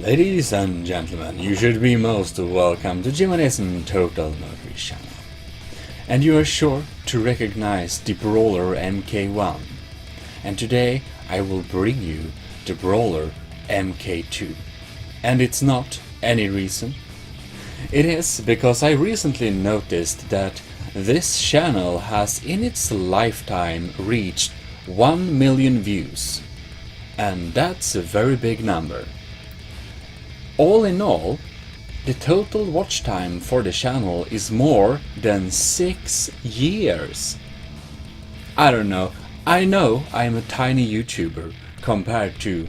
Ladies and gentlemen, you should be most welcome to Gmodism Total Motor channel. And you are sure to recognize the Brawler Mk2. And today I will bring you the Brawler Mk2. And it's not any reason. It is because I recently noticed that this channel has in its lifetime reached 1 million views. And that's a very big number. All in all, the total watch time for the channel is more than 6 years. I don't know. I know I'm a tiny YouTuber compared to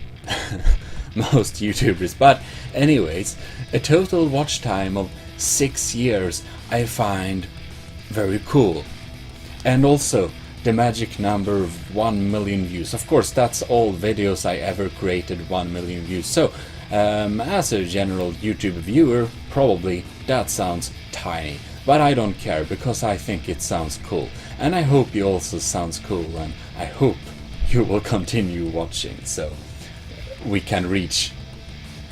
most YouTubers, but anyways, a total watch time of 6 years I find very cool. And also the magic number of 1 million views. Of course, that's all videos I ever created 1 million views. So as a general YouTube viewer, probably that sounds tiny, but I don't care because I think it sounds cool, and I hope you also sounds cool, and I hope you will continue watching so we can reach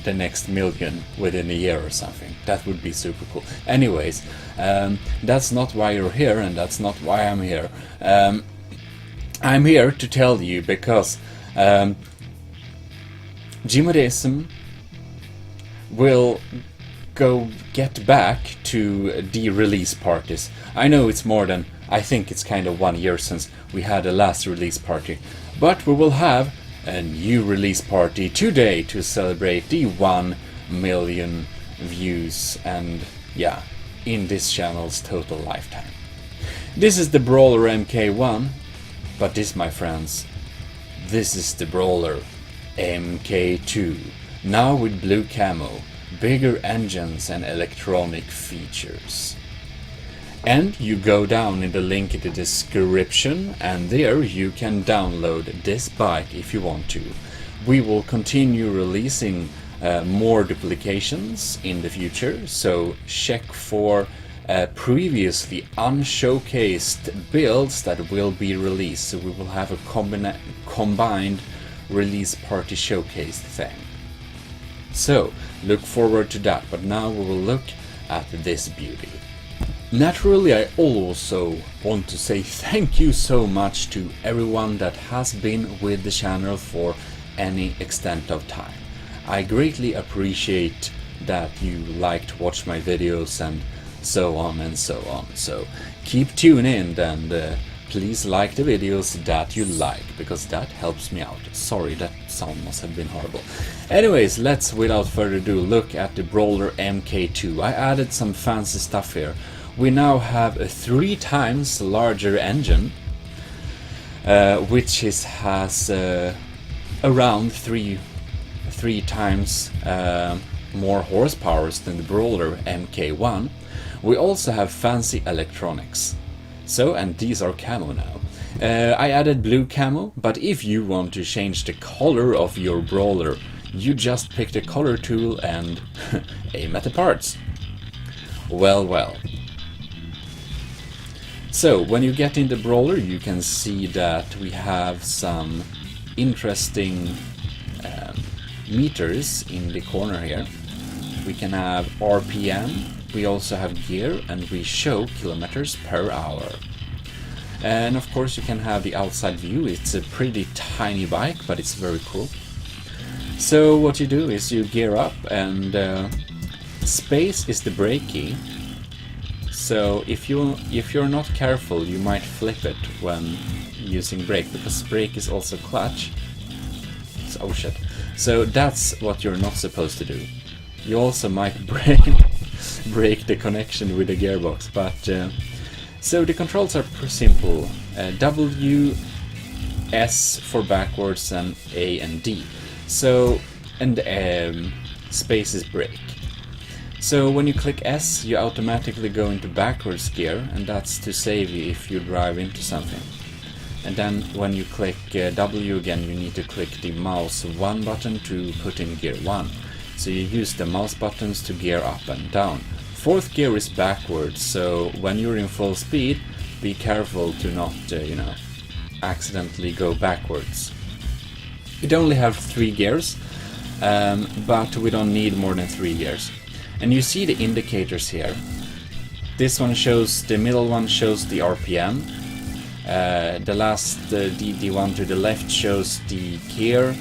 the next million within a year or something. That would be super cool. Anyways, that's not why you're here, and that's not why I'm here. I'm here to tell you because Gmodism will get back to the release parties. I know it's more than, I think it's kind of 1 year since we had a last release party, but we will have a new release party today to celebrate the 1 million views, and yeah, in this channel's total lifetime. This is the Brawler Mk2, but this, my friends, this is the Brawler Mk2. Now with blue camo, bigger engines and electronic features. And you go down in the link in the description, and there you can download this bike if you want to. We will continue releasing more duplications in the future, so check for previously unshowcased builds that will be released. So we will have a combined release party showcase thing. So look forward to that, but now we will look at this beauty. Naturally, I also want to say thank you so much to everyone that has been with the channel for any extent of time. I greatly appreciate that you like to watch my videos and so on and so on. So keep tuning in, and please like the videos that you like, because that helps me out. Sorry, that sound must have been horrible. Anyways, let's without further ado look at the Brawler Mk2. I added some fancy stuff here. We now have a 3 times larger engine, which has around three times more horsepower than the Brawler Mk1. We also have fancy electronics. So, and these are camo now. I added blue camo, but if you want to change the color of your Brawler, you just pick the color tool and aim at the parts. Well. So, when you get in the Brawler, you can see that we have some interesting meters in the corner here. We can have RPM. We also have gear, and we show kilometers per hour. And of course you can have the outside view. It's a pretty tiny bike, but it's very cool. So what you do is you gear up, and space is the brake key. So if you're not careful, you might flip it when using brake, because brake is also clutch. So, oh shit. So that's what you're not supposed to do. You also might break the connection with the gearbox, but so the controls are pretty simple. W, S for backwards, and A and D. So, and space is brake. So when you click S, you automatically go into backwards gear, and that's to save you if you drive into something. And then when you click W again, you need to click the mouse 1 button to put in gear 1. So you use the mouse buttons to gear up and down. 4th gear is backwards, so when you're in full speed, be careful to not, accidentally go backwards. It only have 3 gears, but we don't need more than 3 years. And you see the indicators here. This one shows, the middle one shows the RPM. The last, the one to the left shows the gear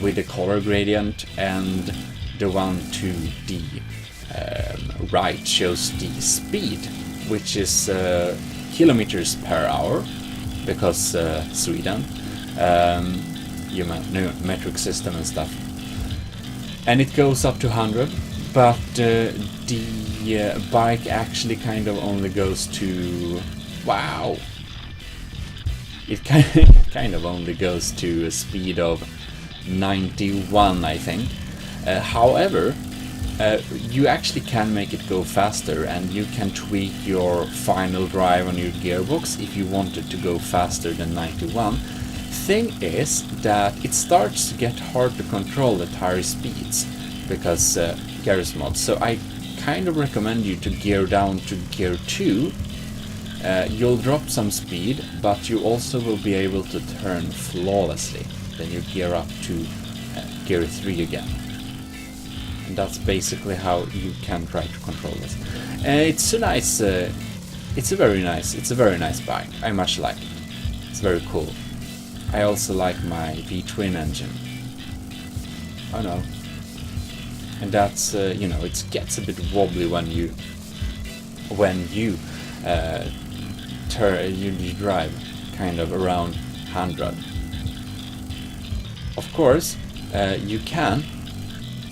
with the color gradient, and the one to the right shows the speed, which is kilometers per hour, because Sweden, you know, metric system and stuff. And it goes up to 100, but the bike actually kind of only goes to, wow, it kind of only goes to a speed of 91, I think. However, you actually can make it go faster, and you can tweak your final drive on your gearbox if you want it to go faster than 91. Thing is that it starts to get hard to control the tire speeds because Garry's mod. So I kind of recommend you to gear down to gear 2. You'll drop some speed, but you also will be able to turn flawlessly. Then you gear up to gear 3 again. And that's basically how you can try to control this. It's a nice, it's a very nice bike. I much like it. It's very cool. I also like my V-twin engine. Oh no. And that's, you know, it gets a bit wobbly when you you drive kind of around 100. Of course, you can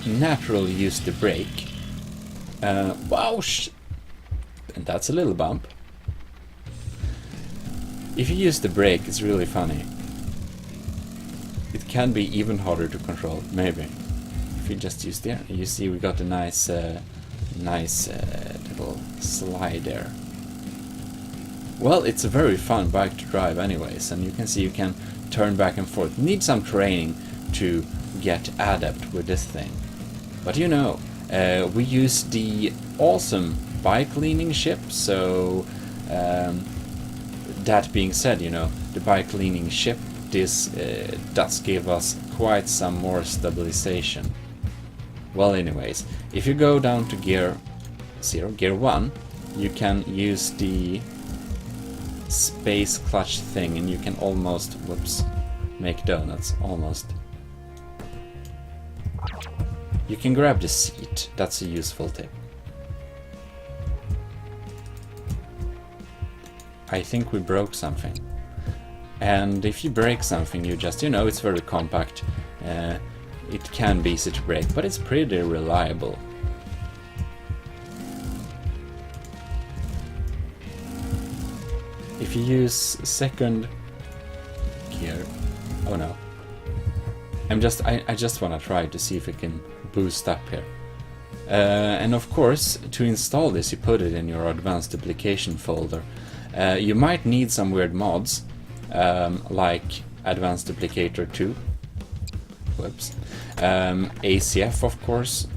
naturally use the brake. Wow, and that's a little bump. If you use the brake, it's really funny. It can be even harder to control, maybe. If you just use the air. You see we got a nice little slide there. Well, it's a very fun bike to drive anyways, and you can see you can turn back and forth. Need some training to get adept with this thing. But you know, we use the awesome bike leaning ship, so that being said, you know, the bike leaning ship, this does give us quite some more stabilization. Well, anyways, if you go down to gear 0, gear 1, you can use the space clutch thing, and you can almost, whoops, make donuts, almost. You can grab the seat, that's a useful tip. I think we broke something. And if you break something, you just, you know, it's very compact. It can be easy to break, but it's pretty reliable. If you use second gear, oh no. I just want to try to see if it can boost up here. And of course, to install this, you put it in your advanced duplication folder. You might need some weird mods, like Advanced Duplicator 2, whoops, ACF of course,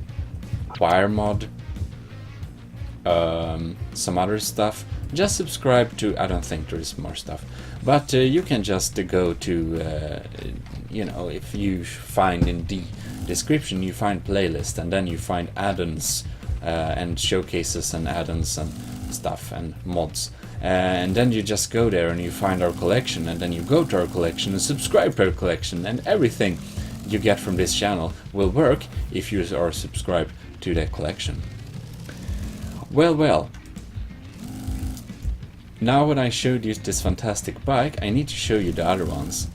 wire mod, some other stuff. Just subscribe to, I don't think there is more stuff, but you can just go to, you know, if you find in the description, you find playlist, and then you find add-ons and showcases and add-ons and stuff and mods. And then you just go there and you find our collection, and then you go to our collection and subscribe to our collection, and everything you get from this channel will work if you are subscribed to the collection. Well. Now when I showed you this fantastic bike, I need to show you the other ones.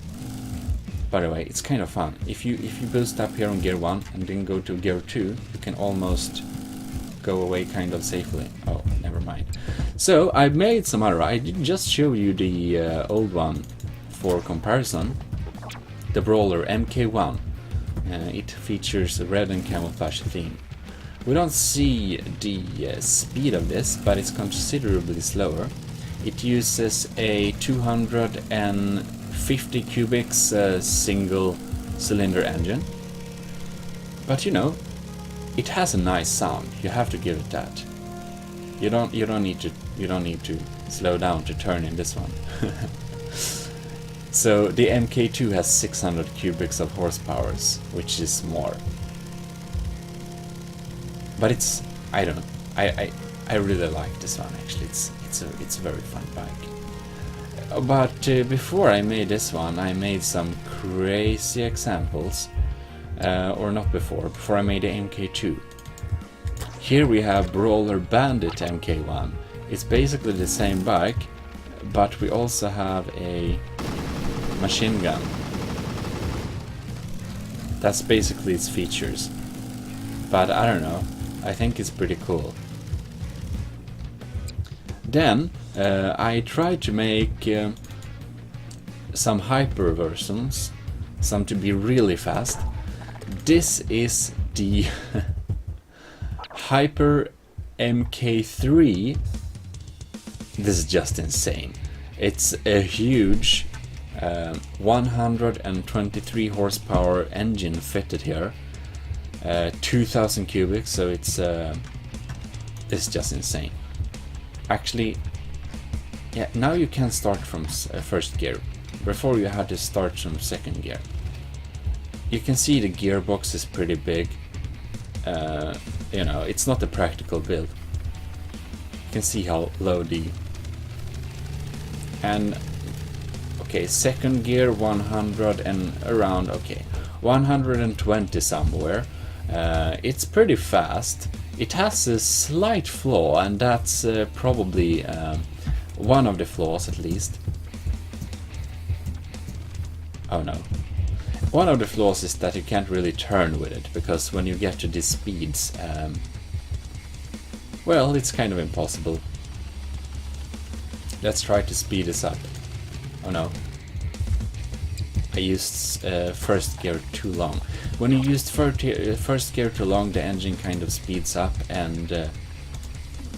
By the way, it's kind of fun. If you boost up here on gear 1 and then go to gear 2, you can almost go away kind of safely. Oh, never mind. So I made some other. I didn't just show you the old one for comparison. The Brawler Mk2. It features a red and camouflage theme. We don't see the speed of this, but it's considerably slower. It uses a 250 cubics single cylinder engine. But you know, it has a nice sound. You have to give it that. You don't need to slow down to turn in this one. So the Mk2 has 600 cubics of horsepower, which is more. but it's, I don't know, I really like this one actually. It's a very fun bike. But before I made this one, I made some crazy examples, or not before I made the Mk2. Here we have Brawler Bandit Mk1. It's basically the same bike, but we also have a machine gun. That's basically its features. But I don't know, I think it's pretty cool. Then I tried to make some hyper versions, some to be really fast. This is the Hyper Mk3. This is just insane. It's a huge 123 horsepower engine fitted here, 2000 cubic, so it's just insane. Actually, yeah, now you can start from first gear. Before you had to start from second gear. You can see the gearbox is pretty big. You know, it's not a practical build. You can see how low the... And okay, second gear 100 and around, okay, 120 somewhere. It's pretty fast. It has a slight flaw, and that's probably one of the flaws at least. Oh no. One of the flaws is that you can't really turn with it, because when you get to these speeds, well, it's kind of impossible. Let's try to speed this up. Oh no. I used first gear too long. When you use first gear too long, the engine kind of speeds up, and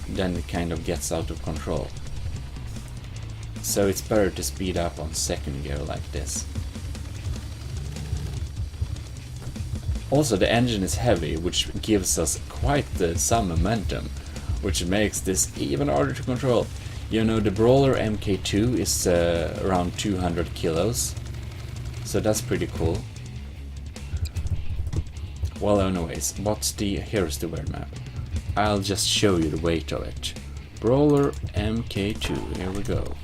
then it kind of gets out of control. So it's better to speed up on second gear like this. Also, the engine is heavy, which gives us quite some momentum, which makes this even harder to control. You know, the Brawler Mk2 is around 200 kilos, so that's pretty cool. Well, anyways, here's the weird map. I'll just show you the weight of it. Brawler Mk2, here we go.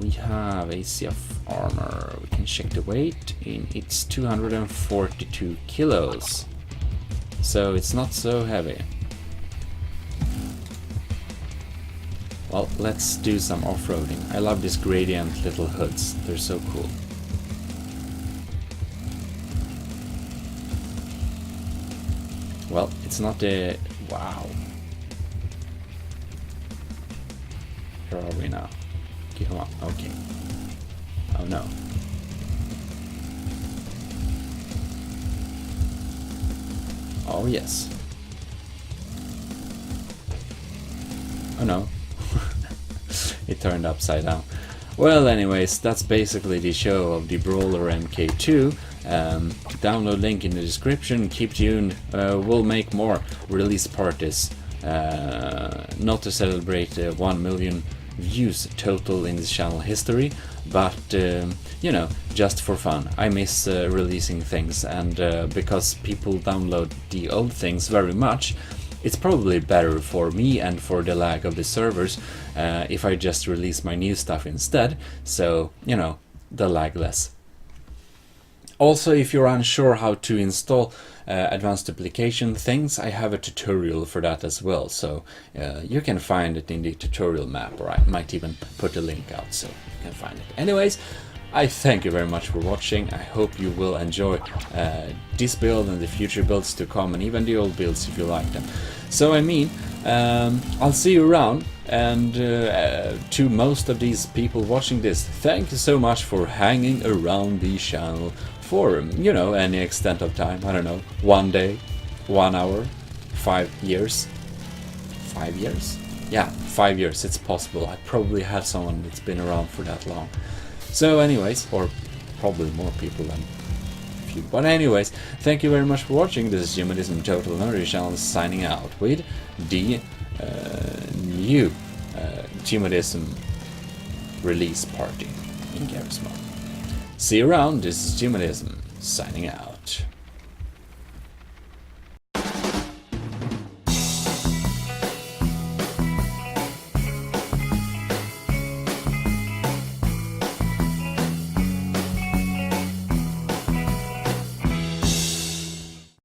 We have ACF armor. We can check the weight. It's 242 kilos. So it's not so heavy. Well, let's do some off-roading. I love these gradient little hoods. They're so cool. Well, it's not a... Wow. Where are we now? Come on, okay. Oh no. Oh yes. Oh no. It turned upside down. Well, anyways, that's basically the show of the Brawler Mk2. Download link in the description. Keep tuned. We'll make more release parties. Not to celebrate 1 million views total in this channel history, but you know, just for fun. I miss releasing things, and because people download the old things very much, it's probably better for me and for the lag of the servers if I just release my new stuff instead, so you know, the lag less. Also, if you're unsure how to install advanced duplication things, I have a tutorial for that as well, so you can find it in the tutorial map, or I might even put a link out so you can find it. Anyways, I thank you very much for watching. I hope you will enjoy this build and the future builds to come, and even the old builds if you like them. So I mean, I'll see you around, and to most of these people watching this, thank you so much for hanging around the channel for, you know, any extent of time. I don't know, 1 day, 1 hour, 5 years. 5 years? Yeah, 5 years, it's possible. I probably have someone that's been around for that long. So anyways, or probably more people than a few. But anyways, thank you very much for watching. This is Gmodism Total Nerdy Channel signing out with the new Gmodism release party in Garry's mod. See you around. This is Gmodism signing out.